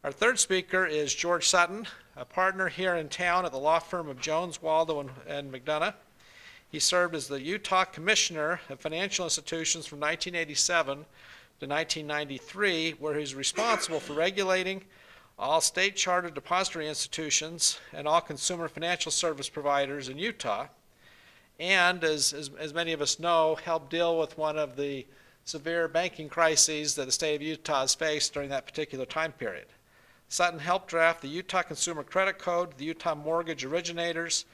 Our third speaker is George Sutton, a partner here in town at the law firm of Jones, Waldo, and McDonough. He served as the Utah Commissioner of Financial Institutions from 1987 to 1993, where he was responsible for regulating all state-chartered depository institutions and all consumer financial service providers in Utah, and as many of us know, helped deal with one of the severe banking crises that the state of Utah has faced during that particular time period. Sutton helped draft the Utah Consumer Credit Code, the Utah Mortgage Originators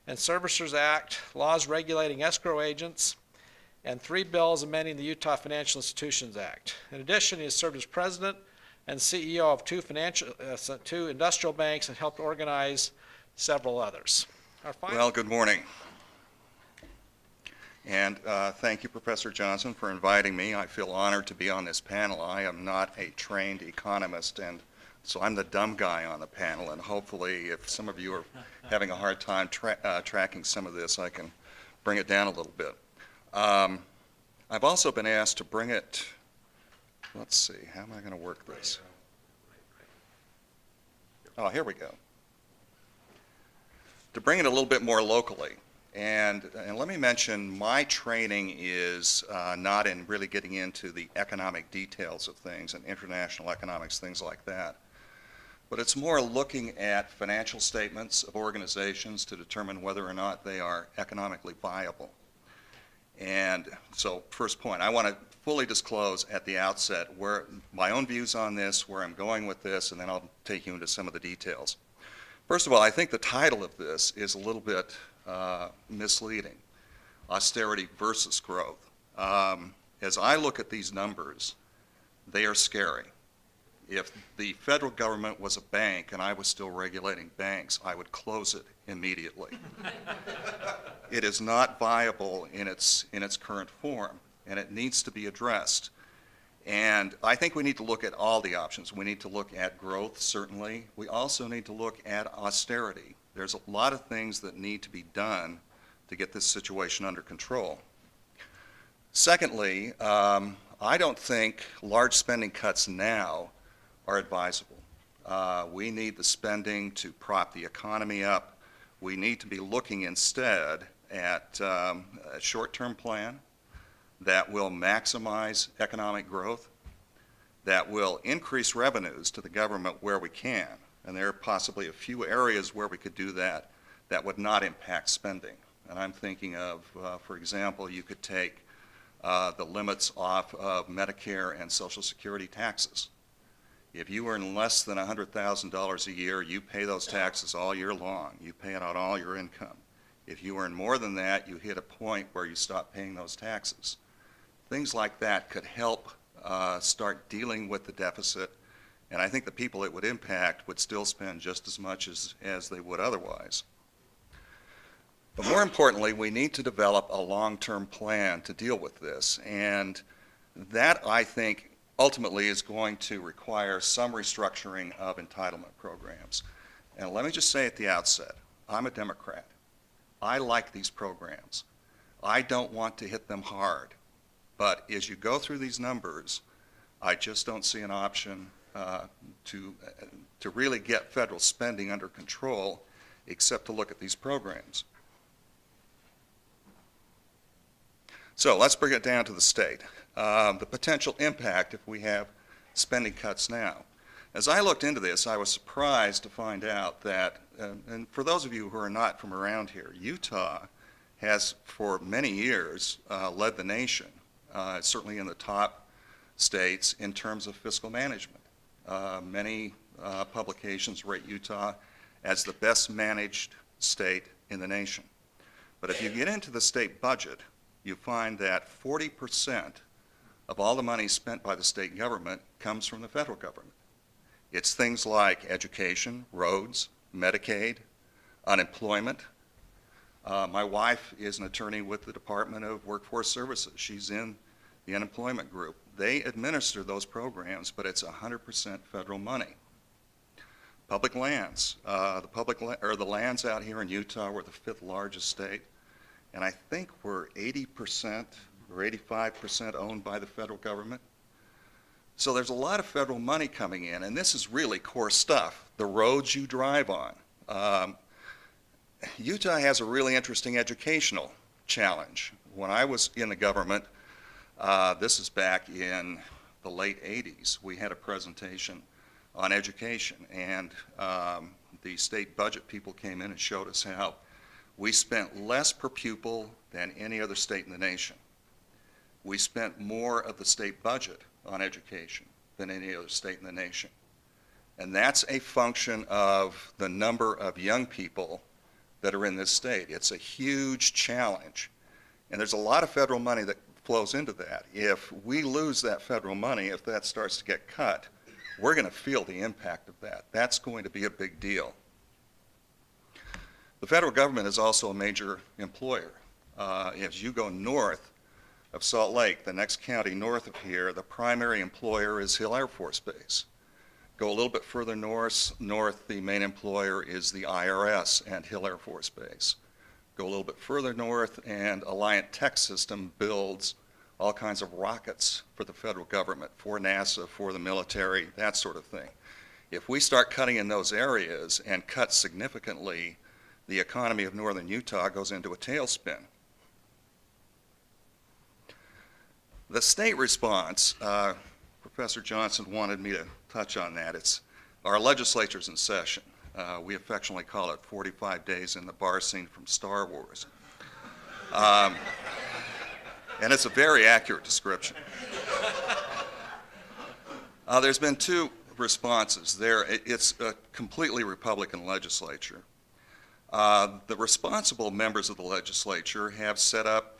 and Servicers Act, laws regulating escrow agents, and 3 bills amending the Utah Financial Institutions Act. In addition, he has served as president and CEO of two industrial banks and helped organize several others. Well, good morning. And thank you, Professor Johnson, for inviting me. I feel honored to be on this panel. I am not a trained economist, and so I'm the dumb guy on the panel, and hopefully if some of you are having a hard time tracking some of this, I can bring it down a little bit. I've also been asked to bring it, let's see, how am I going to work this? Oh, here we go. To bring it a little bit more locally. And let me mention, my training is not in really getting into the economic details of things and international economics, things like that. But it's more looking at financial statements of organizations to determine whether or not they are economically viable. And so, first point, I want to fully disclose at the outset where my own views on this, where I'm going with this, and then I'll take you into some of the details. First of all, I think the title of this is a little bit misleading. Austerity versus growth. As I look at these numbers, they are scary. If the federal government was a bank and I was still regulating banks, I would close it immediately. It is not viable in its current form, and it needs to be addressed. And I think we need to look at all the options. We need to look at growth, certainly. We also need to look at austerity. There's a lot of things that need to be done to get this situation under control. Secondly, I don't think large spending cuts now are advisable. We need the spending to prop the economy up. We need to be looking instead at a short-term plan that will maximize economic growth, that will increase revenues to the government where we can. And there are possibly a few areas where we could do that that would not impact spending. And I'm thinking of, for example, you could take the limits off of Medicare and Social Security taxes. If you earn less than $100,000 a year, you pay those taxes all year long. You pay it on all your income. If you earn more than that, you hit a point where you stop paying those taxes. Things like that could help start dealing with the deficit, and I think the people it would impact would still spend just as much as they would otherwise. But more importantly, we need to develop a long-term plan to deal with this, and that, I think, ultimately is going to require some restructuring of entitlement programs. And let me just say at the outset, I'm a Democrat. I like these programs. I don't want to hit them hard. But as you go through these numbers, I just don't see an option to really get federal spending under control except to look at these programs. So let's bring it down to the state. The potential impact if we have spending cuts now. As I looked into this, I was surprised to find out that, and for those of you who are not from around here, Utah has for many years led the nation, certainly in the top states in terms of fiscal management. Many publications rate Utah as the best managed state in the nation. But if you get into the state budget, you find that 40% of all the money spent by the state government comes from the federal government. It's things like education, roads, Medicaid, unemployment. My wife is an attorney with the Department of Workforce Services. She's in the unemployment group. They administer those programs, but it's 100% federal money. Public lands. The lands out here in Utah, we're the 5th largest state, and I think we're 80% or 85% owned by the federal government. So there's a lot of federal money coming in, and this is really core stuff, the roads you drive on. Utah has a really interesting educational challenge. When I was in the government, this is back in the late 80s, we had a presentation on education, and the state budget people came in and showed us how we spent less per pupil than any other state in the nation. We spent more of the state budget on education than any other state in the nation. And that's a function of the number of young people that are in this state. It's a huge challenge. And there's a lot of federal money that flows into that. If we lose that federal money, if that starts to get cut, we're going to feel the impact of that. That's going to be a big deal. The federal government is also a major employer. As you go north of Salt Lake, the next county north of here, the primary employer is Hill Air Force Base. Go a little bit further north, the main employer is the IRS and Hill Air Force Base. Go a little bit further north, and Alliant Tech System builds all kinds of rockets for the federal government, for NASA, for the military, that sort of thing. If we start cutting in those areas and cut significantly, the economy of northern Utah goes into a tailspin. The state response, Professor Johnson wanted me to touch on that. It's our legislature's in session. We affectionately call it 45 days in the bar scene from Star Wars. And it's a very accurate description. There's been two responses there. It's a completely Republican legislature. The responsible members of the legislature have set up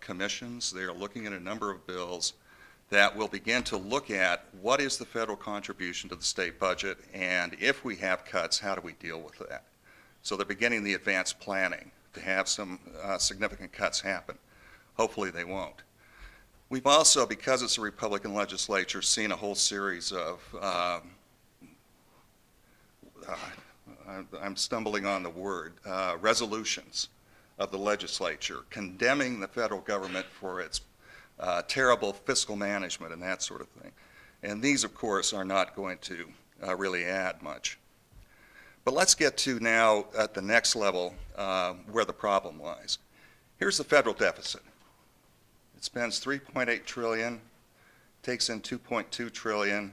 commissions. They are looking at a number of bills that will begin to look at what is the federal contribution to the state budget, and if we have cuts, how do we deal with that? So they're beginning the advanced planning to have some significant cuts happen. Hopefully they won't. We've also, because it's a Republican legislature, seen a whole series of, I'm stumbling on the word, resolutions of the legislature condemning the federal government for its terrible fiscal management and that sort of thing. And these, of course, are not going to really add much. But let's get to now at the next level where the problem lies. Here's the federal deficit. It spends $3.8 trillion, takes in $2.2 trillion,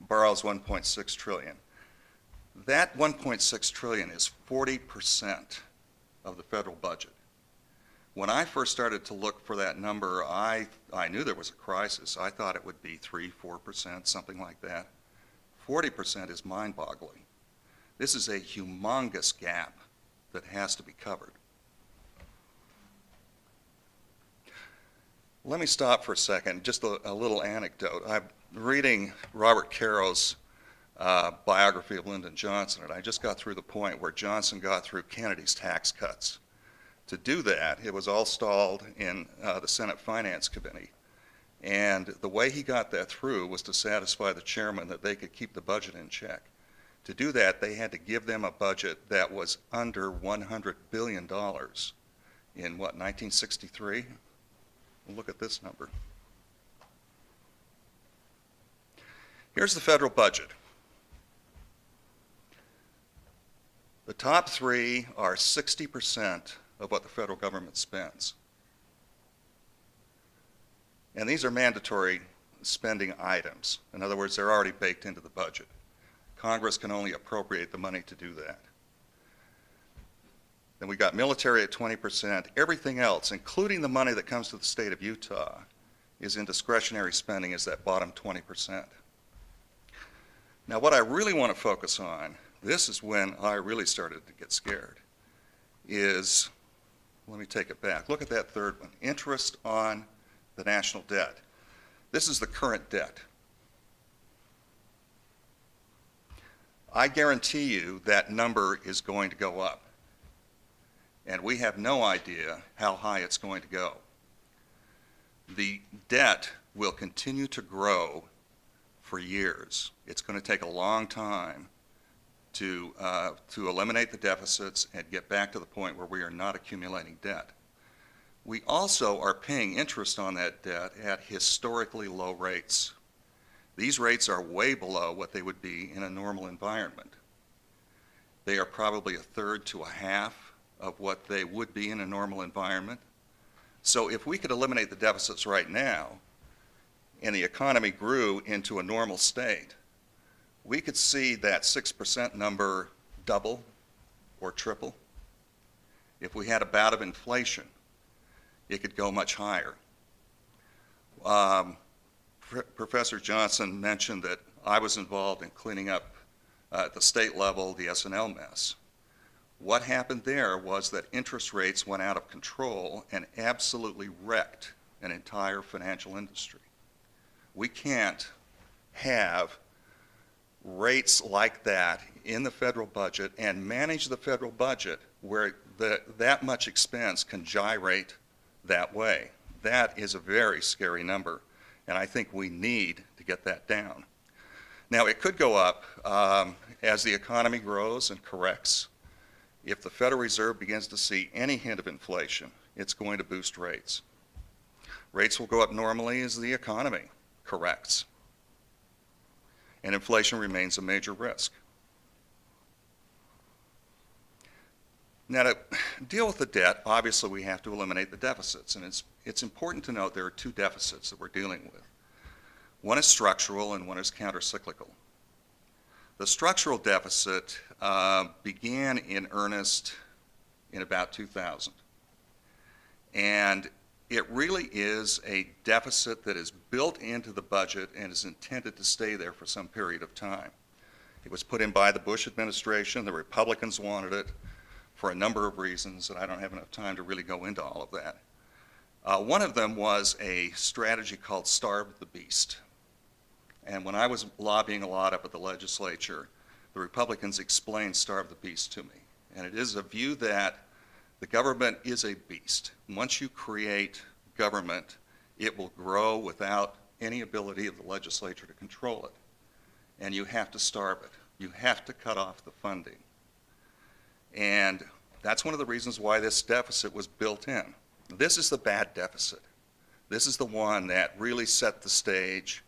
borrows $1.6 trillion. That $1.6 trillion is 40% of the federal budget. When I first started to look for that number, I knew there was a crisis. I thought it would be 3-4%, something like that. 40% is mind-boggling. This is a humongous gap that has to be covered. Let me stop for a second, just a little anecdote. I'm reading Robert Caro's biography of Lyndon Johnson, and I just got through the point where Johnson got through Kennedy's tax cuts. To do that, it was all stalled in the Senate Finance Committee. And the way he got that through was to satisfy the chairman that they could keep the budget in check. To do that, they had to give them a budget that was under $100 billion in, what, 1963? Look at this number. Here's the federal budget. The top three are 60% of what the federal government spends. And these are mandatory spending items. In other words, they're already baked into the budget. Congress can only appropriate the money to do that. Then we got military at 20%. Everything else, including the money that comes to the state of Utah, is in discretionary spending, is that bottom 20%. Now what I really want to focus on, this is when I really started to get scared, is, let me take it back. Look at that third one, interest on the national debt. This is the current debt. I guarantee you that number is going to go up. And we have no idea how high it's going to go. The debt will continue to grow for years. It's going to take a long time to eliminate the deficits and get back to the point where we are not accumulating debt. We also are paying interest on that debt at historically low rates. These rates are way below what they would be in a normal environment. They are probably a third to a half of what they would be in a normal environment. So if we could eliminate the deficits right now, and the economy grew into a normal state, we could see that 6% number double or triple. If we had a bout of inflation, it could go much higher. Professor Johnson mentioned that I was involved in cleaning up at the state level the S&L mess. What happened there was that interest rates went out of control and absolutely wrecked an entire financial industry. We can't have rates like that in the federal budget and manage the federal budget where that much expense can gyrate that way. That is a very scary number, and I think we need to get that down. Now, it could go up as the economy grows and corrects. If the Federal Reserve begins to see any hint of inflation, it's going to boost rates. Rates will go up normally as the economy corrects, and inflation remains a major risk. Now, to deal with the debt, obviously we have to eliminate the deficits, and it's important to note there are two deficits that we're dealing with. One is structural and one is countercyclical. The structural deficit began in earnest in about 2000, and it really is a deficit that is built into the budget and is intended to stay there for some period of time. It was put in by the Bush administration. The Republicans wanted it for a number of reasons, and I don't have enough time to really go into all of that. One of them was a strategy called Starve the Beast. And when I was lobbying a lot up at the legislature, the Republicans explained Starve the Beast to me. And it is a view that the government is a beast. Once you create government, it will grow without any ability of the legislature to control it. And you have to starve it. You have to cut off the funding. And that's one of the reasons why this deficit was built in. This is the bad deficit. This is the one that really set the stage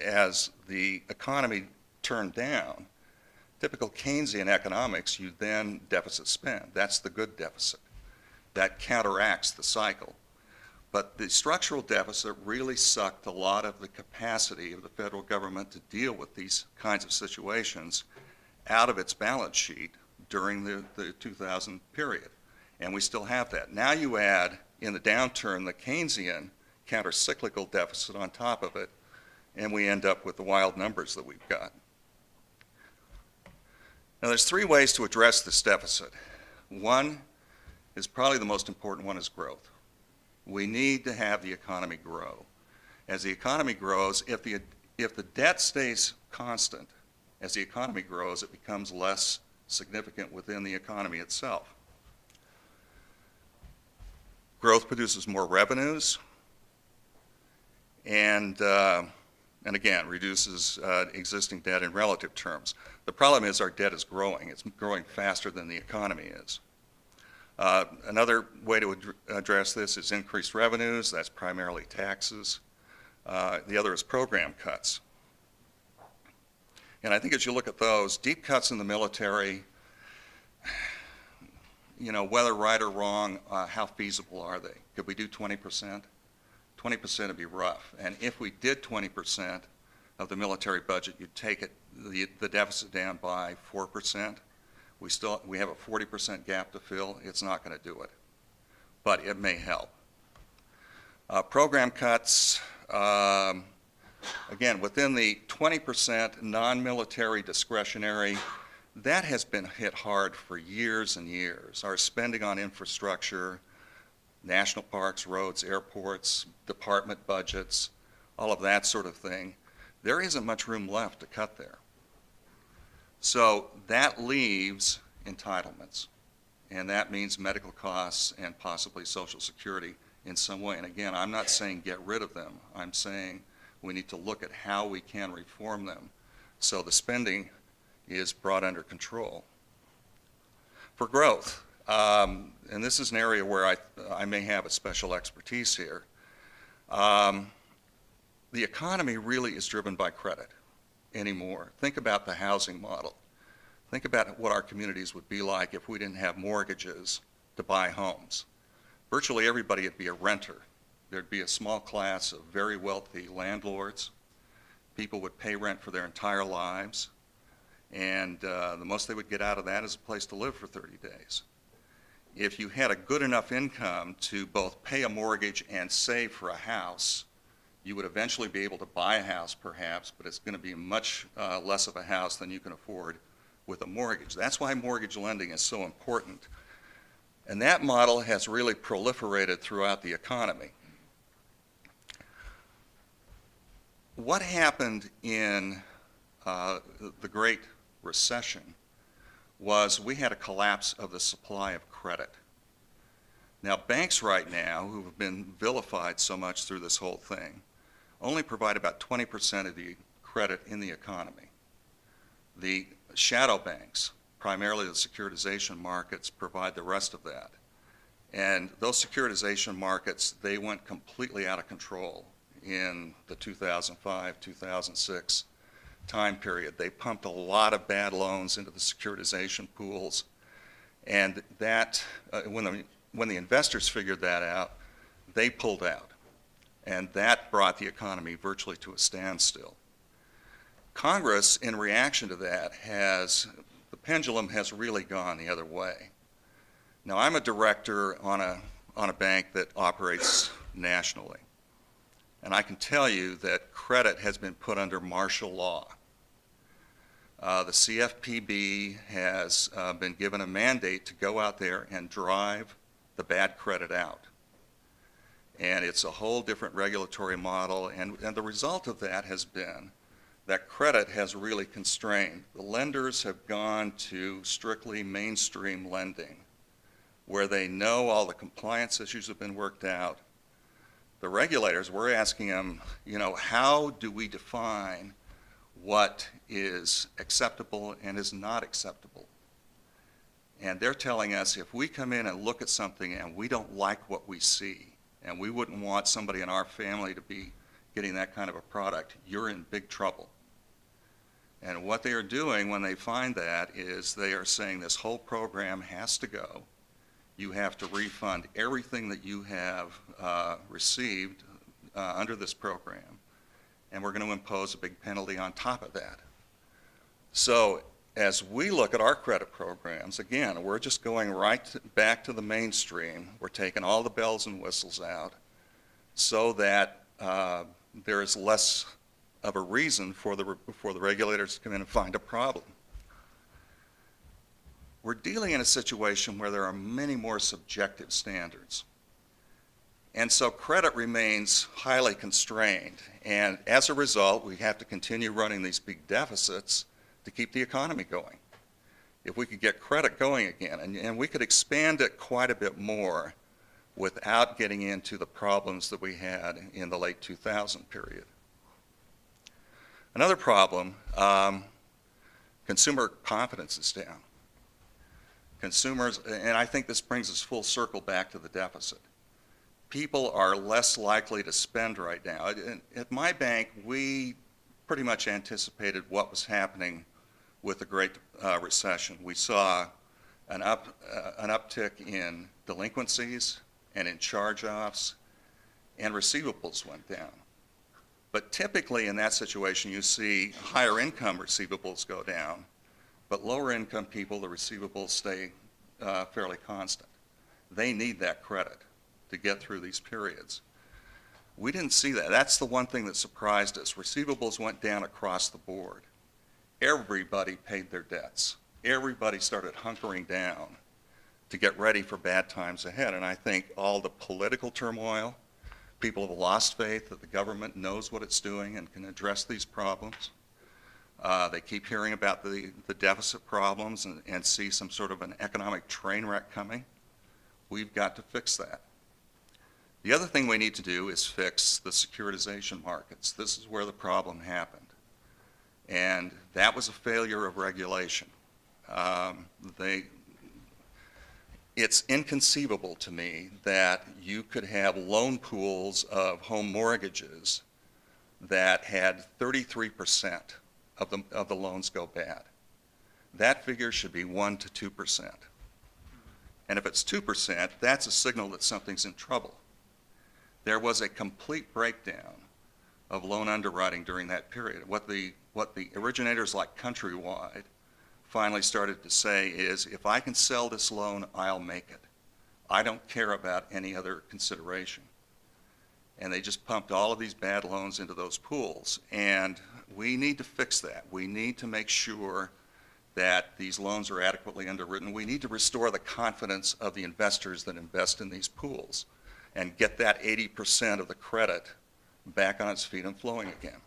as the economy turned down. Typical Keynesian economics, you then deficit spend. That's the good deficit. That counteracts the cycle. But the structural deficit really sucked a lot of the capacity of the federal government to deal with these kinds of situations out of its balance sheet during the 2000 period. And we still have that. Now you add, in the downturn, the Keynesian countercyclical deficit on top of it, and we end up with the wild numbers that we've got. Now, there's three ways to address this deficit. One is probably the most important one, is growth. We need to have the economy grow. As the economy grows, if the debt stays constant, as the economy grows, it becomes less significant within the economy itself. Growth produces more revenues, and again, reduces existing debt in relative terms. The problem is our debt is growing. It's growing faster than the economy is. Another way to address this is increased revenues. That's primarily taxes. The other is program cuts. And I think as you look at those, deep cuts in the military, you know, whether right or wrong, how feasible are they? Could we do 20%? 20% would be rough. And if we did 20% of the military budget, you'd take the deficit down by 4%. We have a 40% gap to fill. It's not going to do it, but it may help. Program cuts, again, within the 20% non-military discretionary, that has been hit hard for years and years. Our spending on infrastructure, national parks, roads, airports, department budgets, all of that sort of thing, there isn't much room left to cut there. So that leaves entitlements, and that means medical costs and possibly Social Security in some way. And again, I'm not saying get rid of them. I'm saying we need to look at how we can reform them so the spending is brought under control. For growth, and this is an area where I may have a special expertise here. the economy really is driven by credit anymore. Think about the housing model. Think about what our communities would be like if we didn't have mortgages to buy homes. Virtually everybody would be a renter. There'd be a small class of very wealthy landlords. People would pay rent for their entire lives, and the most they would get out of that is a place to live for 30 days. If you had a good enough income to both pay a mortgage and save for a house, you would eventually be able to buy a house perhaps, but it's going to be much less of a house than you can afford with a mortgage. That's why mortgage lending is so important. And that model has really proliferated throughout the economy. What happened in the Great Recession was we had a collapse of the supply of credit. Now, banks right now, who have been vilified so much through this whole thing, only provide about 20% of the credit in the economy. The shadow banks, primarily the securitization markets, provide the rest of that. And those securitization markets, they went completely out of control in the 2005-2006 time period. They pumped a lot of bad loans into the securitization pools, and that, when the investors figured that out, they pulled out, and that brought the economy virtually to a standstill. Congress, in reaction to that, the pendulum has really gone the other way. Now, I'm a director on a bank that operates nationally, and I can tell you that credit has been put under martial law. The CFPB has been given a mandate to go out there and drive the bad credit out. And it's a whole different regulatory model, and the result of that has been that credit has really constrained. The lenders have gone to strictly mainstream lending, where they know all the compliance issues have been worked out. The regulators, we're asking them, how do we define what is acceptable and is not acceptable? And they're telling us if we come in and look at something and we don't like what we see, and we wouldn't want somebody in our family to be getting that kind of a product, you're in big trouble. And what they are doing when they find that is they are saying this whole program has to go. You have to refund everything that you have received under this program, and we're going to impose a big penalty on top of that. So as we look at our credit programs, again, we're just going back to the mainstream. We're taking all the bells and whistles out so that there is less of a reason for the regulators to come in and find a problem. We're dealing in a situation where there are many more subjective standards. And so credit remains highly constrained. And as a result, we have to continue running these big deficits to keep the economy going. If we could get credit going again, and we could expand it quite a bit more without getting into the problems that we had in the late 2000 period. Another problem, consumer confidence is down. Consumers, and I think this brings us full circle back to the deficit. People are less likely to spend right now. At my bank, we pretty much anticipated what was happening with the Great Recession. We saw an uptick in delinquencies and in charge-offs, and receivables went down. But typically in that situation, you see higher income receivables go down, but lower income people, the receivables stay fairly constant. They need that credit to get through these periods. We didn't see that. That's the one thing that surprised us. Receivables went down across the board. Everybody paid their debts. Everybody started hunkering down to get ready for bad times ahead. And I think all the political turmoil, people have lost faith that the government knows what it's doing and can address these problems. They keep hearing about the deficit problems and see some sort of an economic train wreck coming. We've got to fix that. The other thing we need to do is fix the securitization markets. This is where the problem happened. And that was a failure of regulation. It's inconceivable to me that you could have loan pools of home mortgages that had 33% of the loans go bad. That figure should be 1 to 2%. And if it's 2%, that's a signal that something's in trouble. There was a complete breakdown of loan underwriting during that period. What the originators like Countrywide finally started to say is, if I can sell this loan, I'll make it. I don't care about any other consideration. And they just pumped all of these bad loans into those pools. And we need to fix that. We need to make sure that these loans are adequately underwritten. We need to restore the confidence of the investors that invest in these pools and get that 80% of the credit back on its feet and flowing again.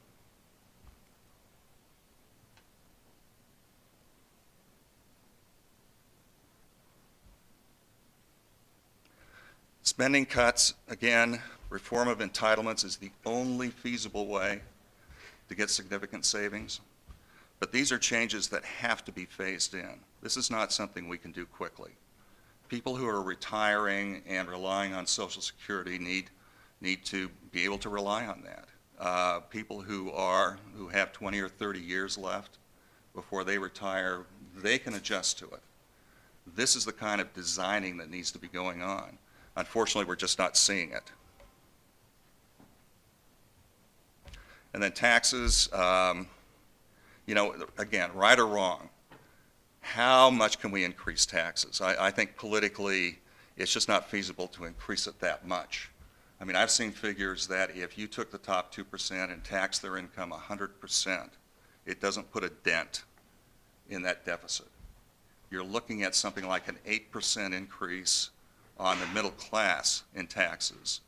Spending cuts, again, reform of entitlements is the only feasible way to get significant savings. But these are changes that have to be phased in. This is not something we can do quickly. People who are retiring and relying on Social Security need to be able to rely on that. People who have 20 or 30 years left before they retire, they can adjust to it. This is the kind of designing that needs to be going on. Unfortunately, we're just not seeing it. And then taxes, again, right or wrong, how much can we increase taxes? I think politically, it's just not feasible to increase it that much. I mean, I've seen figures that if you took the top 2% and taxed their income 100%, it doesn't put a dent in that deficit. You're looking at something like an 8% increase on the middle class in taxes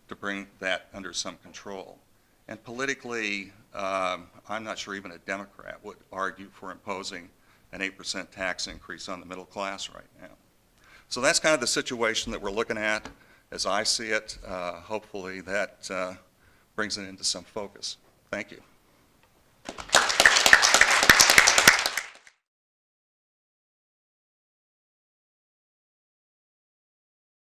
to bring that under some control. And politically, I'm not sure even a Democrat would argue for imposing an 8% tax increase on the middle class right now. So that's kind of the situation that we're looking at as I see it. Hopefully that brings it into some focus. Thank you.